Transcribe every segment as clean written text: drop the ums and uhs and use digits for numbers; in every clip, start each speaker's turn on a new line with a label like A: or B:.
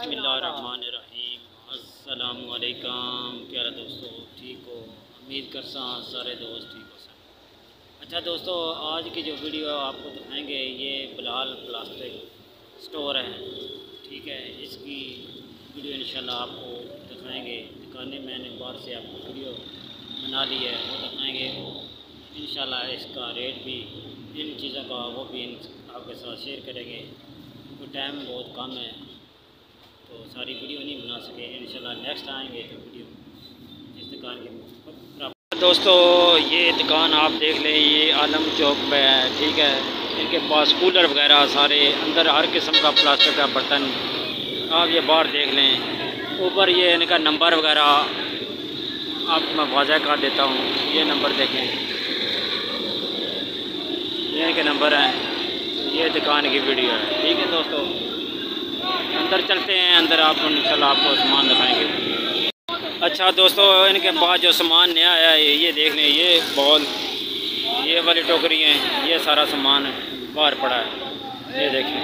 A: बिस्मिल्लाहिर्रहमानिर्रहीम। अस्सलामुअलैकुम। क्या हाल दोस्तों, ठीक हो? उम्मीद करसा सारे दोस्त ठीक हो सब। अच्छा दोस्तों, आज की जो वीडियो आपको दिखाएंगे ये बिलाल प्लास्टिक स्टोर है, ठीक है। इसकी वीडियो इंशाल्लाह आपको दिखाएंगे। दिखाने मैंने बाहर से आपको वीडियो बना ली है, वो दिखाएंगे इंशाल्लाह। इसका रेट भी, इन चीज़ों का वो भी आपके साथ शेयर करेंगे। तो टाइम बहुत कम है तो सारी वीडियो नहीं बना सके। इंशाल्लाह नेक्स्ट आएंगे तो वीडियो इस दुकान के। दोस्तों ये दुकान आप देख लें, ये आलम चौक पे है, ठीक है। इनके पास कूलर वगैरह सारे अंदर, हर किस्म का प्लास्टिक का बर्तन आप ये बाहर देख लें। ऊपर ये इनका नंबर वगैरह आपको मैं वाज़ह कर देता हूँ। ये नंबर देखें, ये इनके नंबर हैं। ये दुकान की वीडियो है, ठीक है दोस्तों। अंदर चलते हैं, अंदर आपको इंशाल्लाह आपको सामान दिखाएंगे। अच्छा दोस्तों, इनके पास जो सामान नया आया है ये देख लें। ये बॉल, ये वाली टोकरी हैं, ये सारा सामान बाहर पड़ा है। ये देखें,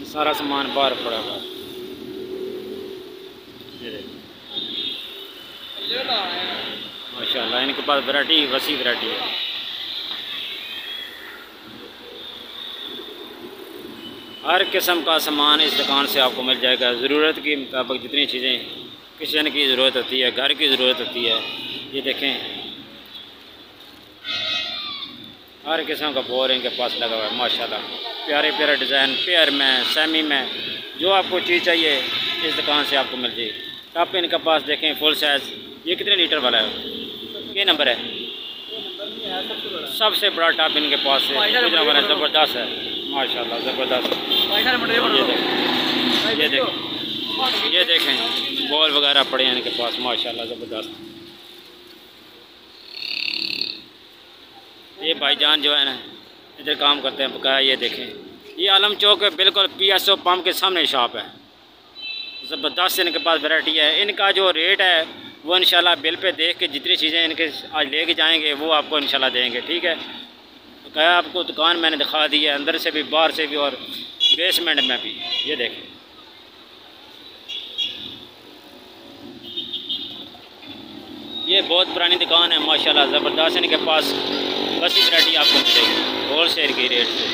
A: सारा सामान बाहर पड़ा है। ये देखें माशाल्लाह, इनके पास वैरायटी, वसी वैरायटी है। हर किस्म का सामान इस दुकान से आपको मिल जाएगा। ज़रूरत के मुताबिक जितनी चीज़ें किचन की ज़रूरत होती है, घर की ज़रूरत होती है, ये देखें हर किस्म का बोर इनके पास लगा हुआ है माशाल्लाह। प्यारे प्यारे डिज़ाइन, पेयर में, सेमी में, जो आपको चीज़ चाहिए इस दुकान से आपको मिल जाएगी। टप इनके पास देखें फुल साइज़। ये कितने लीटर वाला है? ये नंबर है? सबसे बड़ा टप इनके पास है। ज़बरदस्त है माशाल्लाह, ज़बरदस्त। ये देखें बॉल वगैरह पड़े हैं इनके पास माशाल्लाह, ज़बरदस्त। ये भाईजान जो है ना इधर काम करते हैं बकाया। ये देखें, ये आलम चौक है, बिल्कुल PSO पंप के सामने शॉप है। ज़बरदस्त इनके पास वैरायटी है। इनका जो रेट है वो इंशाल्लाह बिल पे देख के जितनी चीज़ें इनके आज लेके जाएंगे वो आपको इंशाल्लाह देंगे, ठीक है। तो क्या आपको दुकान मैंने दिखा दी है, अंदर से भी, बाहर से भी और बेसमेंट में भी। ये देखें, ये बहुत पुरानी दुकान है माशाल्लाह, ज़बरदस्त। इनके पास बस वैरायटी आपको मिलेगी होल सेल के रेट से,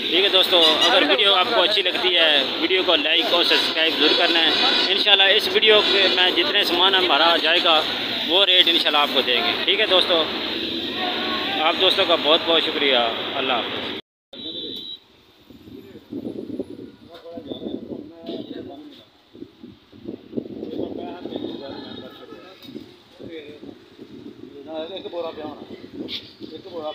A: ठीक है दोस्तों। अगर वीडियो आपको अच्छी लगती है, वीडियो को लाइक और सब्सक्राइब ज़रूर करना है। इंशाल्लाह इस वीडियो के में जितने सामान हमारा जाएगा वो रेट इंशाल्लाह आपको देंगे, ठीक है दोस्तों। आप दोस्तों का बहुत बहुत शुक्रिया। अल्लाह हाफ़िज़। एक बोरा पे होना, एक बोरा